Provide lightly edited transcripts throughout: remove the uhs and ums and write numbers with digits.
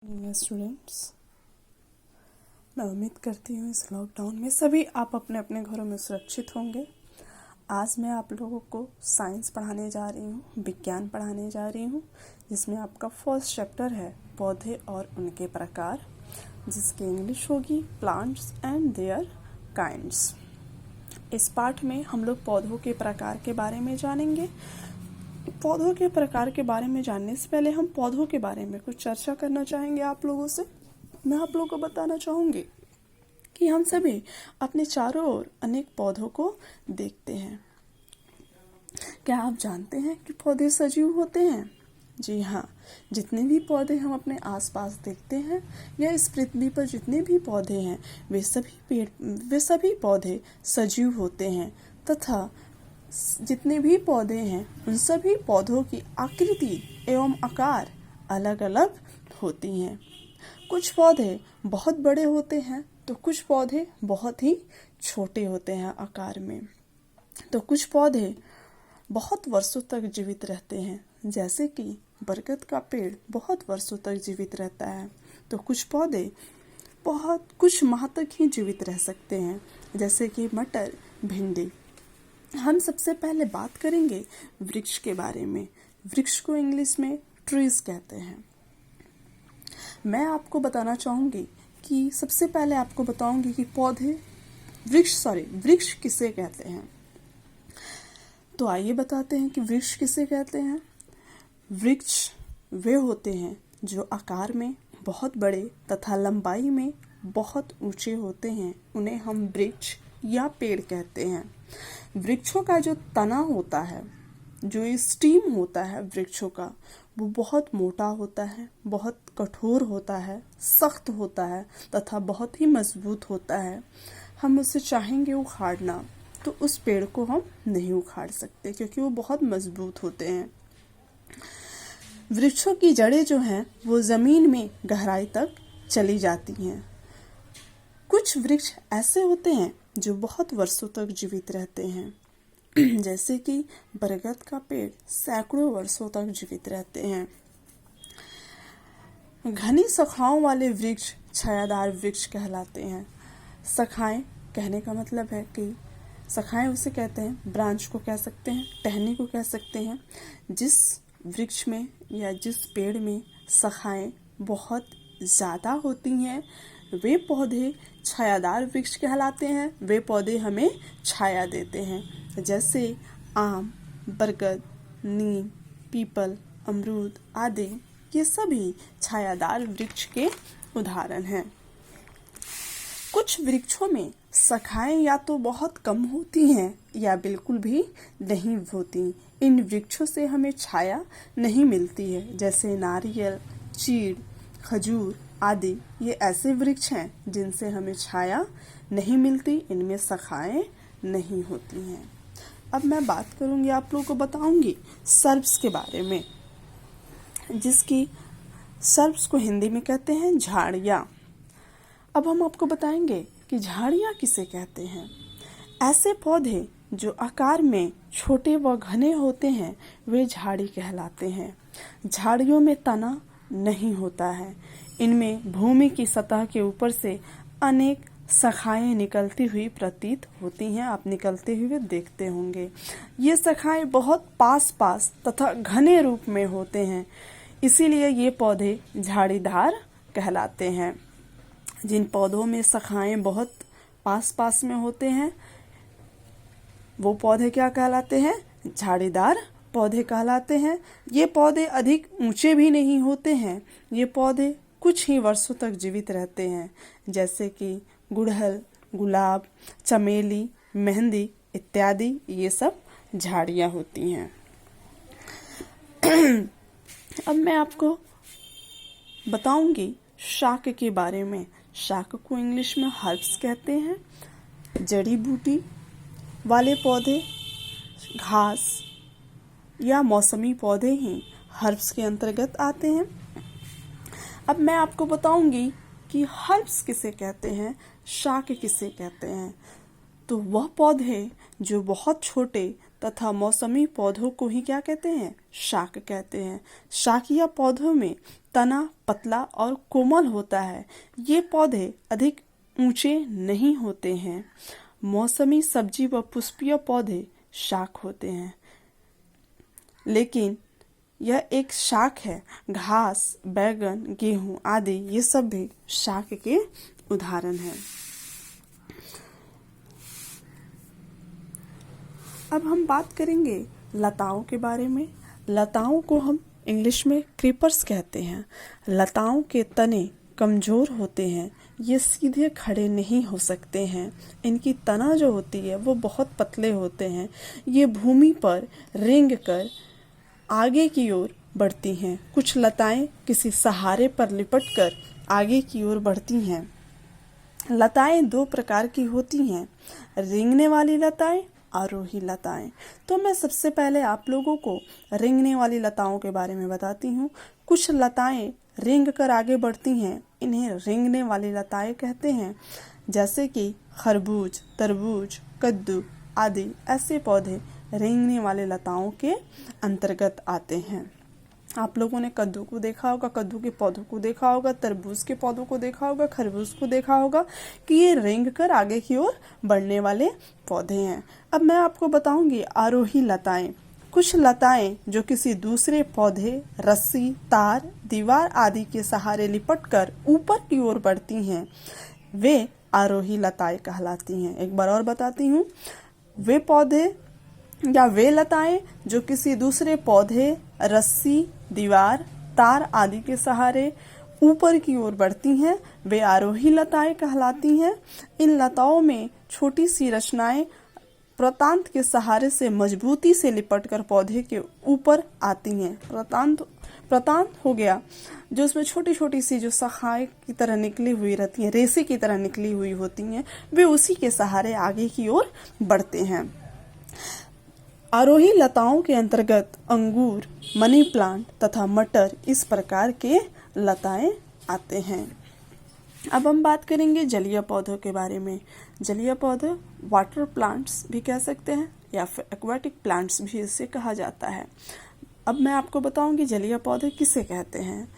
मैं स्टूडेंट्स, मैं उम्मीद करती हूँ इस लॉकडाउन में सभी आप अपने अपने घरों में सुरक्षित होंगे। आज मैं आप लोगों को साइंस पढ़ाने जा रही हूँ, विज्ञान पढ़ाने जा रही हूँ, जिसमें आपका फर्स्ट चैप्टर है पौधे और उनके प्रकार, जिसकी इंग्लिश होगी प्लांट्स एंड देयर काइंड्स। इस पाठ में हम लोग पौधों के प्रकार के बारे में जानेंगे। पौधों के प्रकार के बारे में जानने से पहले हम पौधों के बारे में कुछ चर्चा करना चाहेंगे आप लोगों से। मैं आप लोगों को बताना चाहूँगी कि हम सभी अपने चारों ओर अनेक पौधों को देखते हैं। क्या आप जानते हैं कि पौधे सजीव होते हैं? जी हाँ, जितने भी पौधे हम अपने आसपास देखते हैं या इस पृथ्वी पर जितने भी पौधे हैं वे सभी पौधे सजीव होते हैं तथा जितने भी पौधे हैं उन सभी पौधों की आकृति एवं आकार अलग अलग होती हैं। कुछ पौधे बहुत बड़े होते हैं तो कुछ पौधे बहुत ही छोटे होते हैं आकार में। तो कुछ पौधे बहुत वर्षों तक जीवित रहते हैं, जैसे कि बरगद का पेड़ बहुत वर्षों तक जीवित रहता है। तो कुछ पौधे बहुत कुछ माह तक ही जीवित रह सकते हैं, जैसे कि मटर, भिंडी। हम सबसे पहले बात करेंगे वृक्ष के बारे में। वृक्ष को इंग्लिश में ट्रीज कहते हैं। मैं आपको बताना चाहूँगी कि सबसे पहले आपको बताऊंगी कि वृक्ष किसे कहते हैं। तो आइए बताते हैं कि वृक्ष किसे कहते हैं। वृक्ष वे होते हैं जो आकार में बहुत बड़े तथा लंबाई में बहुत ऊंचे होते हैं। उन्हें हम वृक्ष या पेड़ कहते हैं। वृक्षों का जो तना होता है, जो स्टीम होता है वृक्षों का, वो बहुत मोटा होता है, बहुत कठोर होता है, सख्त होता है तथा बहुत ही मजबूत होता है। हम उसे चाहेंगे उखाड़ना तो उस पेड़ को हम नहीं उखाड़ सकते, क्योंकि वो बहुत मजबूत होते हैं। वृक्षों की जड़ें जो हैं वो जमीन में गहराई तक चली जाती हैं। कुछ वृक्ष ऐसे होते हैं जो बहुत वर्षों तक जीवित रहते हैं, जैसे कि बरगद का पेड़ सैकड़ों वर्षों तक जीवित रहते हैं। घनी शाखाओं वाले वृक्ष छायादार वृक्ष कहलाते हैं। शाखाएं कहने का मतलब है कि शाखाएं उसे कहते हैं, ब्रांच को कह सकते हैं, टहनी को कह सकते हैं। जिस वृक्ष में या जिस पेड़ में शाखाएं बहुत ज़्यादा होती हैं वे पौधे छायादार वृक्ष कहलाते हैं। वे पौधे हमें छाया देते हैं, जैसे आम, बरगद, नीम, पीपल, अमरूद आदि। ये सभी छायादार वृक्ष के उदाहरण हैं। कुछ वृक्षों में शाखाएं या तो बहुत कम होती हैं या बिल्कुल भी नहीं होती। इन वृक्षों से हमें छाया नहीं मिलती है, जैसे नारियल, चीड़, खजूर आदि। ये ऐसे वृक्ष हैं जिनसे हमें छाया नहीं मिलती, इनमें शाखाएं नहीं होती हैं। अब मैं बात करूंगी, आप लोगों को बताऊंगी सर्ब्स के बारे में, जिसकी सर्ब्स को हिंदी में कहते हैं झाड़ियाँ। अब हम आपको बताएंगे कि झाड़ियाँ किसे कहते हैं। ऐसे पौधे जो आकार में छोटे व घने होते हैं वे झाड़ी कहलाते हैं। झाड़ियों में तना नहीं होता है। इनमें भूमि की सतह के ऊपर से अनेक शाखाएं निकलती हुई प्रतीत होती हैं। आप निकलते हुए देखते होंगे। ये शाखाएं बहुत पास पास तथा घने रूप में होते हैं, इसीलिए ये पौधे झाड़ीदार कहलाते हैं। जिन पौधों में शाखाएं बहुत पास पास में होते हैं वो पौधे क्या कहलाते हैं? झाड़ीदार पौधे कहलाते हैं। ये पौधे अधिक ऊंचे भी नहीं होते हैं। ये पौधे कुछ ही वर्षों तक जीवित रहते हैं, जैसे कि गुड़हल, गुलाब, चमेली, मेहंदी इत्यादि। ये सब झाड़ियाँ होती हैं। अब मैं आपको बताऊंगी शाक के बारे में। शाक को इंग्लिश में हर्ब्स कहते हैं। जड़ी बूटी वाले पौधे, घास या मौसमी पौधे ही हर्ब्स के अंतर्गत आते हैं। अब मैं आपको बताऊंगी कि हर्ब्स किसे कहते हैं, शाक किसे कहते हैं। तो वह पौधे जो बहुत छोटे तथा मौसमी पौधों को ही क्या कहते हैं? शाक कहते हैं। शाकीय पौधों में तना पतला और कोमल होता है। ये पौधे अधिक ऊंचे नहीं होते हैं। मौसमी सब्जी व पुष्पीय पौधे शाक होते हैं, लेकिन यह एक शाक है। घास, बैगन, गेहूं आदि ये सब भी शाक के उदाहरण हैं। अब हम बात करेंगे लताओं के बारे में। लताओं को हम इंग्लिश में क्रीपर्स कहते हैं। लताओं के तने कमजोर होते हैं, ये सीधे खड़े नहीं हो सकते हैं। इनकी तना जो होती है वो बहुत पतले होते हैं। ये भूमि पर रेंग कर आगे की ओर बढ़ती हैं। कुछ लताएं किसी सहारे पर लिपटकर आगे की ओर बढ़ती हैं। लताएं दो प्रकार की होती हैं, रेंगने वाली लताएं, आरोही लताएं। तो मैं सबसे पहले आप लोगों को रेंगने वाली लताओं के बारे में बताती हूँ। कुछ लताएं रेंग कर आगे बढ़ती हैं, इन्हें रेंगने वाली लताएं कहते हैं। जैसे कि खरबूज, तरबूज, कद्दू आदि ऐसे पौधे रेंगने वाले लताओं के अंतर्गत आते हैं। आप लोगों ने कद्दू को देखा होगा, कद्दू के पौधों को देखा होगा, तरबूज के पौधों को देखा होगा, खरबूज को देखा होगा कि ये रेंग कर आगे की ओर बढ़ने वाले पौधे हैं। अब मैं आपको बताऊंगी आरोही लताएं। कुछ लताएं जो किसी दूसरे पौधे, रस्सी, तार, दीवार आदि के सहारे लिपटकर ऊपर की ओर बढ़ती हैं, वे आरोही लताएं कहलाती हैं। एक बार और बताती हूँ, वे पौधे या वे लताएं जो किसी दूसरे पौधे, रस्सी, दीवार, तार आदि के सहारे ऊपर की ओर बढ़ती हैं, वे आरोही लताएं कहलाती हैं। इन लताओं में छोटी सी रचनाएं प्रतांत के सहारे से मजबूती से लिपटकर पौधे के ऊपर आती हैं। प्रतांत हो गया जो उसमें छोटी छोटी सी जो शाखाएं की तरह निकली हुई रहती हैं, रेसे की तरह निकली हुई होती हैं, वे उसी के सहारे आगे की ओर बढ़ते हैं। आरोही लताओं के अंतर्गत अंगूर, मनी प्लांट तथा मटर इस प्रकार के लताएं आते हैं। अब हम बात करेंगे जलीय पौधों के बारे में। जलीय पौधे वाटर प्लांट्स भी कह सकते हैं या फिर एक्वाटिक प्लांट्स भी इसे कहा जाता है। अब मैं आपको बताऊंगी जलीय पौधे किसे कहते हैं।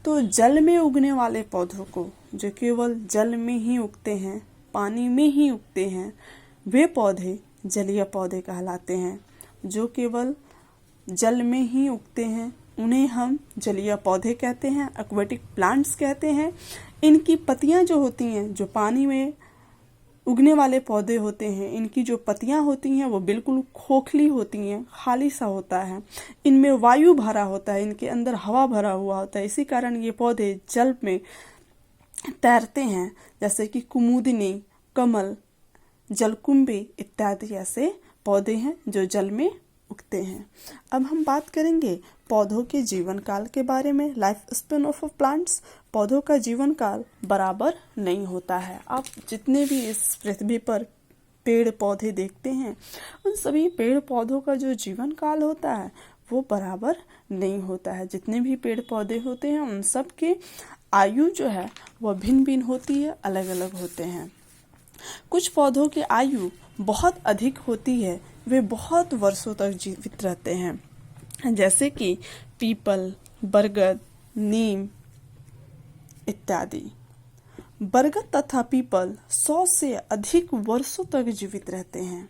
तो जल में उगने वाले पौधों को, जो केवल जल में ही उगते हैं, पानी में ही उगते हैं, वे पौधे जलीय पौधे कहलाते हैं। जो केवल जल में ही उगते हैं उन्हें हम जलीय पौधे कहते हैं, एक्वेटिक प्लांट्स कहते हैं। इनकी पत्तियां जो होती हैं, जो पानी में उगने वाले पौधे होते हैं, इनकी जो पत्तियां होती हैं वो बिल्कुल खोखली होती हैं, खाली सा होता है। इनमें वायु भरा होता है, इनके अंदर हवा भरा हुआ होता है। इसी कारण ये पौधे जल में तैरते हैं, जैसे कि कुमुदिनी, कमल, जलकुंभी इत्यादि ऐसे पौधे हैं जो जल में उगते हैं। अब हम बात करेंगे पौधों के जीवन काल के बारे में। Life span of plants. पौधों का जीवन काल बराबर नहीं होता है। आप जितने भी इस पृथ्वी पर पेड़ पौधे देखते हैं, उन सभी पेड़ पौधों का जो जीवन काल होता है वो बराबर नहीं होता है। जितने भी पेड़ पौधे होते हैं उन सब के आयु जो है वह भिन्न भिन्न होती है, अलग अलग होते हैं। कुछ पौधों की आयु बहुत अधिक होती है, वे बहुत वर्षों तक जीवित रहते हैं, जैसे कि पीपल, बरगद, नीम इत्यादि। बरगद तथा पीपल 100 से अधिक वर्षों तक जीवित रहते हैं।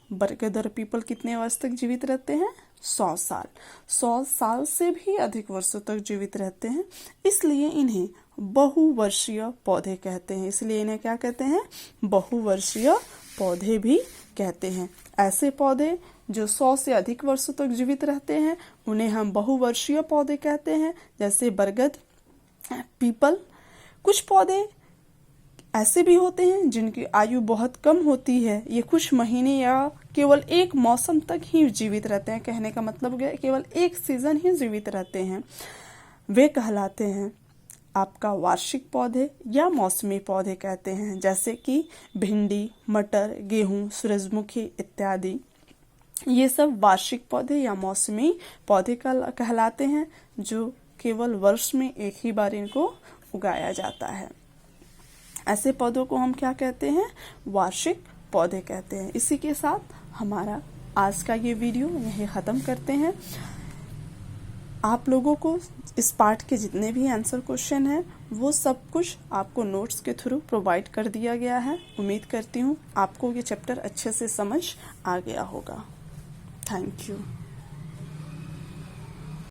बरगद और पीपल कितने वर्ष तक जीवित रहते हैं? 100 साल। 100 साल से भी अधिक वर्षों तक जीवित रहते हैं, इसलिए इन्हें बहुवर्षीय पौधे कहते हैं। इसलिए इन्हें क्या कहते हैं? बहुवर्षीय पौधे भी कहते हैं। ऐसे पौधे जो 100 से अधिक वर्षों तक जीवित रहते हैं उन्हें हम बहुवर्षीय पौधे कहते हैं, जैसे बरगद, पीपल। कुछ पौधे ऐसे भी होते हैं जिनकी आयु बहुत कम होती है, ये कुछ महीने या केवल एक मौसम तक ही जीवित रहते हैं। कहने का मतलब है केवल एक सीजन ही जीवित रहते हैं। वे कहलाते हैं आपका वार्षिक पौधे या मौसमी पौधे कहते हैं, जैसे कि भिंडी, मटर, गेहूं, सूरजमुखी इत्यादि। ये सब वार्षिक पौधे या मौसमी पौधे कहलाते हैं, जो केवल वर्ष में एक ही बार इनको उगाया जाता है। ऐसे पौधों को हम क्या कहते हैं? वार्षिक पौधे कहते हैं। इसी के साथ हमारा आज का ये वीडियो यहीं ख़त्म करते हैं। आप लोगों को इस पार्ट के जितने भी आंसर क्वेश्चन हैं वो सब कुछ आपको नोट्स के थ्रू प्रोवाइड कर दिया गया है। उम्मीद करती हूँ आपको ये चैप्टर अच्छे से समझ आ गया होगा। Thank you.